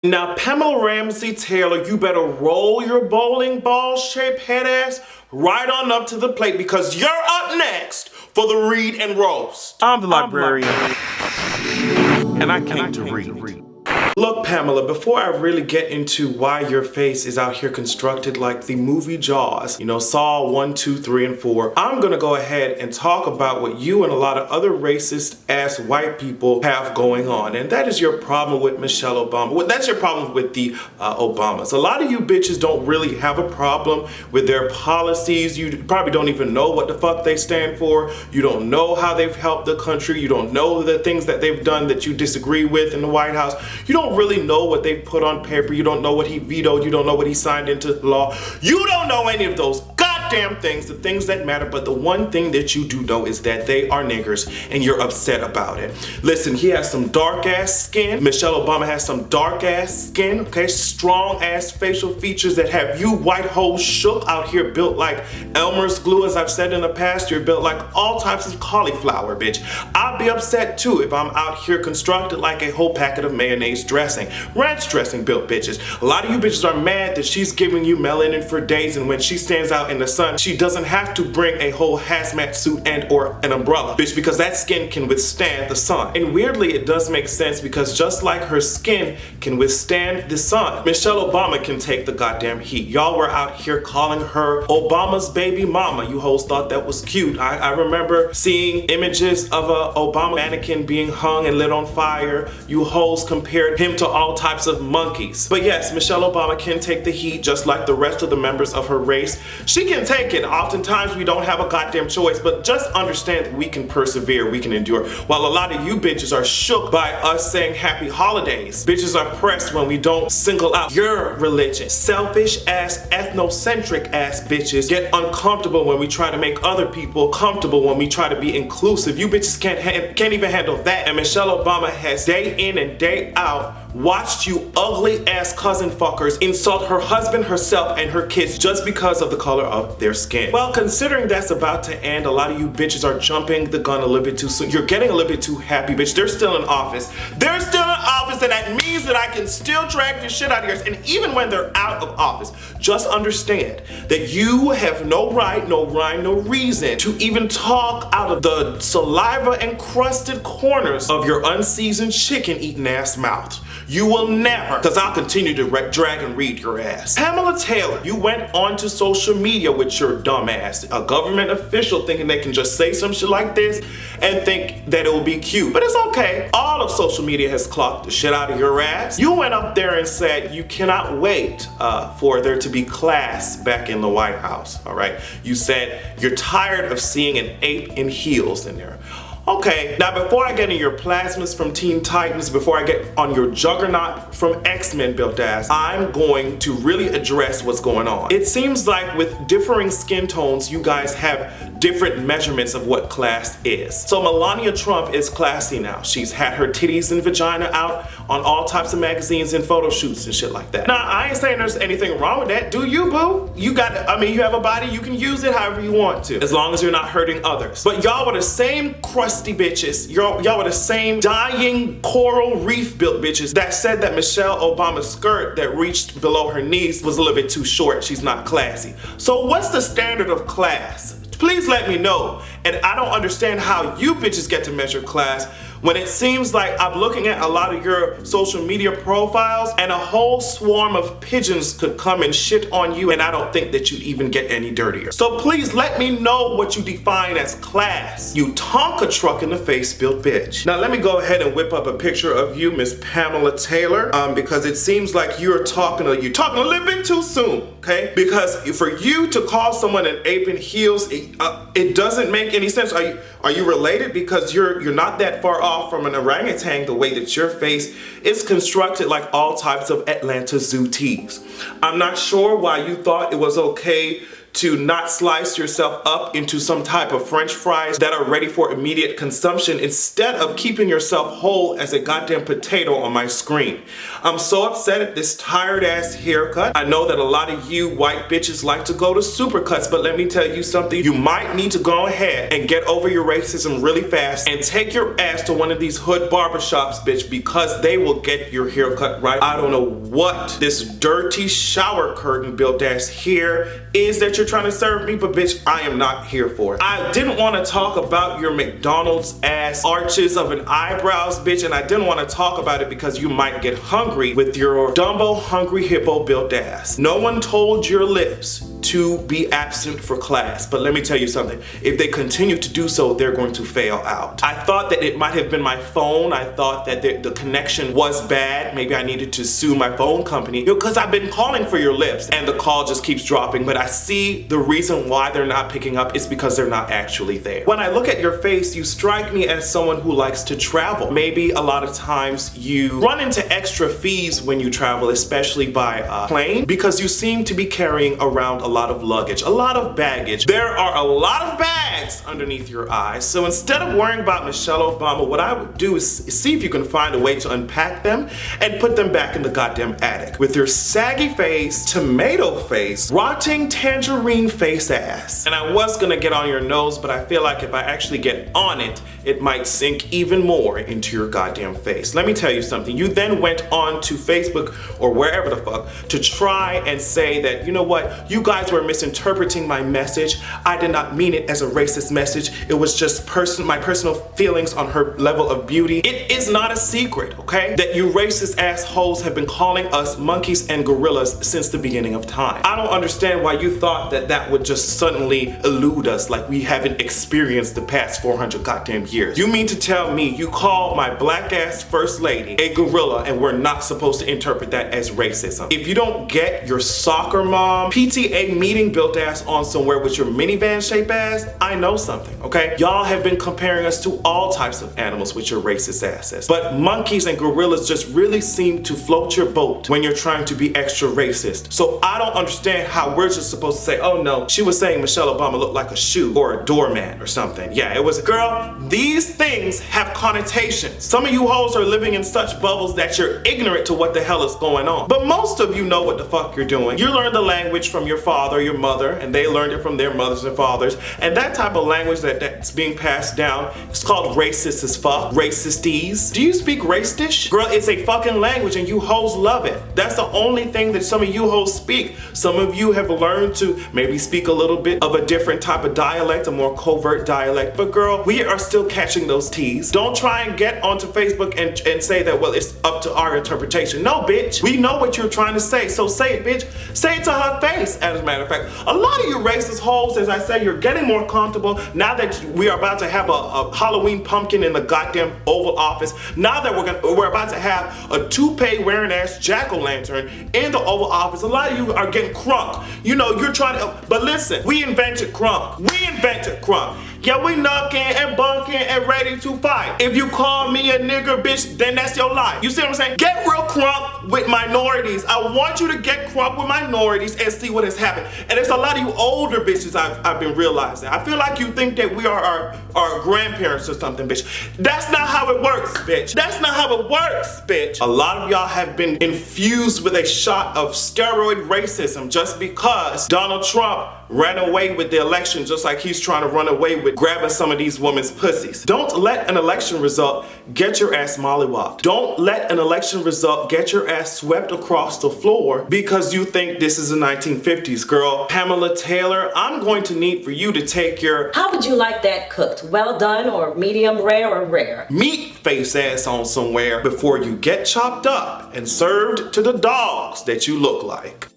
Now, Pamela Ramsey Taylor, you better roll your bowling ball-shaped head ass right on up to the plate because you're up next for the read and roast. I'm the librarian, and I came to read. Look, Pamela, before I really get into why your face is out here constructed like the movie Jaws, you know, Saw 1, 2, 3, and 4, I'm gonna go ahead and talk about what you and a lot of other racist-ass white people have going on, and that is your problem with Michelle Obama. Well, that's your problem with the Obamas. A lot of you bitches don't really have a problem with their policies. You probably don't even know what the fuck they stand for. You don't know how they've helped the country. You don't know the things that they've done that you disagree with in the White House. You don't really know what they put on paper. You don't know what he vetoed. You don't know what he signed into law. You don't know any of those goddamn things, the things that matter. But the one thing that you do know is that they are niggers and you're upset about it. Listen, he has some dark ass skin. Michelle Obama has some dark ass skin, okay? Strong ass facial features that have you white hoes shook out here, built like Elmer's glue. As I've said in the past, you're built like all types of cauliflower, bitch. I'd be upset too if I'm out here constructed like a whole packet of mayonnaise dressing. Ranch dressing built bitches. A lot of you bitches are mad that she's giving you melanin for days, and when she stands out in the sun, she doesn't have to bring a whole hazmat suit and or an umbrella, bitch, because that skin can withstand the sun. And weirdly, it does make sense because just like her skin can withstand the sun, Michelle Obama can take the goddamn heat. Y'all were out here calling her Obama's baby mama. You hoes thought that was cute. I remember seeing images of a Obama mannequin being hung and lit on fire. You hoes compared him to all types of monkeys. But yes, Michelle Obama can take the heat just like the rest of the members of her race. She can take it. Oftentimes we don't have a goddamn choice, but just understand that we can persevere, we can endure. While a lot of you bitches are shook by us saying happy holidays, bitches are pressed when we don't single out your religion. Selfish ass, ethnocentric ass bitches get uncomfortable when we try to make other people comfortable, when we try to be inclusive. You bitches can't even handle that. And Michelle Obama has day in and day out watched you ugly ass cousin fuckers insult her husband, herself, and her kids just because of the color of their skin. Well, considering that's about to end, a lot of you bitches are jumping the gun a little bit too soon. You're getting a little bit too happy, bitch. They're still in office. They're still in office, and that means that I can still drag your shit out of yours. And even when they're out of office, just understand that you have no right, no rhyme, no reason to even talk out of the saliva encrusted corners of your unseasoned chicken eating ass mouth. You will never, because I'll continue to drag and read your ass. Pamela Taylor, you went onto social media with your dumb ass, a government official thinking they can just say some shit like this and think that it will be cute. But it's okay. All of social media has clocked the shit out of your ass. You went up there and said you cannot wait for there to be class back in the White House, all right? You said you're tired of seeing an ape in heels in there. Okay, now before I get in your plasmas from Teen Titans, before I get on your juggernaut from X-Men built ass, I'm going to really address what's going on. It seems like with differing skin tones, you guys have different measurements of what class is. So Melania Trump is classy now. She's had her titties and vagina out on all types of magazines and photo shoots and shit like that. Now, I ain't saying there's anything wrong with that. Do you, boo? You you have a body, you can use it however you want to, as long as you're not hurting others. But y'all were the same crusty bitches. Y'all were the same dying coral reef built bitches that said that Michelle Obama's skirt that reached below her knees was a little bit too short. She's not classy. So what's the standard of class? Please let me know. And I don't understand how you bitches get to measure class when it seems like I'm looking at a lot of your social media profiles and a whole swarm of pigeons could come and shit on you, and I don't think that you'd even get any dirtier. So please let me know what you define as class, you Tonka truck in the face built bitch. Now let me go ahead and whip up a picture of you, Miss Pamela Taylor, because it seems like you're talking a little bit too soon, okay? Because for you to call someone an ape in heels, it doesn't make any sense. Are you related? Because you're not that far off from an orangutan the way that your face is constructed like all types of Atlanta zoo tees. I'm not sure why you thought it was okay to not slice yourself up into some type of French fries that are ready for immediate consumption instead of keeping yourself whole as a goddamn potato on my screen. I'm so upset at this tired ass haircut. I know that a lot of you white bitches like to go to supercuts, but let me tell you something. You might need to go ahead and get over your racism really fast and take your ass to one of these hood barbershops, bitch, because they will get your haircut right. I don't know what this dirty shower curtain built ass hair is that you're trying to serve me, but bitch, I am not here for it. I didn't want to talk about your McDonald's ass arches of an eyebrows, bitch, and I didn't want to talk about it because you might get hungry with your Dumbo hungry hippo built ass. No one told your lips to be absent for class, but let me tell you something. If they continue to do so, they're going to fail out. I thought that it might have been my phone. I thought that the connection was bad. Maybe I needed to sue my phone company because I've been calling for your lips and the call just keeps dropping, but I see the reason why they're not picking up is because they're not actually there. When I look at your face, you strike me as someone who likes to travel. Maybe a lot of times you run into extra fees when you travel, especially by plane, because you seem to be carrying around a lot of luggage, a lot of baggage. There are a lot of bags underneath your eyes. So instead of worrying about Michelle Obama, what I would do is see if you can find a way to unpack them and put them back in the goddamn attic. With your saggy face, tomato face, rotting tangerine face ass. And I was gonna get on your nose, but I feel like if I actually get on it, it might sink even more into your goddamn face. Let me tell you something. You then went on to Facebook or wherever the fuck to try and say that, you know what, you guys were misinterpreting my message. I did not mean it as a racist message. It was just my personal feelings on her level of beauty. It is not a secret, okay, that you racist assholes have been calling us monkeys and gorillas since the beginning of time. I don't understand why you thought that that would just suddenly elude us like we haven't experienced the past 400 goddamn years. You mean to tell me you call my black ass first lady a gorilla and we're not supposed to interpret that as racism? If you don't get your soccer mom PTA meeting built ass on somewhere with your minivan shape ass, I know something, okay? Y'all have been comparing us to all types of animals with your racist asses. But monkeys and gorillas just really seem to float your boat when you're trying to be extra racist. So I don't understand how we're just supposed to say, oh no, she was saying Michelle Obama looked like a shoe or a doormat or something. Yeah, it was a girl. These things have connotations. Some of you hoes are living in such bubbles that you're ignorant to what the hell is going on. But most of you know what the fuck you're doing. You learned the language from your father, your mother, and they learned it from their mothers and fathers. And that type of language that's being passed down is called racist as fuck. Racistese. Do you speak racistish? Girl, it's a fucking language and you hoes love it. That's the only thing that some of you hoes speak. Some of you have learned to maybe speak a little bit of a different type of dialect, a more covert dialect. But girl, we are still catching those T's. Don't try and get onto Facebook and say that, well, it's up to our interpretation. No, bitch. We know what you're trying to say, so say it, bitch. Say it to her face, as a matter of fact. A lot of you racist hoes, as I say, you're getting more comfortable now that we are about to have a Halloween pumpkin in the goddamn Oval Office. Now that we're about to have a toupee wearing ass jack-o'-lantern in the Oval Office. A lot of you are getting crunk. You know, you're trying to, but listen, we invented crunk. We invented crunk. Yeah, we knocking and bunking and ready to fight. If you call me a nigger, bitch, then that's your life. You see what I'm saying? Get real crunk with minorities. I want you to get crunk with minorities and see what has happened. And there's a lot of you older bitches I've been realizing. I feel like you think that we are our grandparents or something, bitch. That's not how it works, bitch. That's not how it works, bitch. A lot of y'all have been infused with a shot of steroid racism just because Donald Trump ran away with the election just like he's trying to run away with grabbing some of these women's pussies. Don't let an election result get your ass mollywopped. Don't let an election result get your ass swept across the floor because you think this is the 1950s, girl. Pamela Taylor, I'm going to need for you to take your... How would you like that cooked? Well done or medium rare or rare? Meat face ass on somewhere before you get chopped up and served to the dogs that you look like.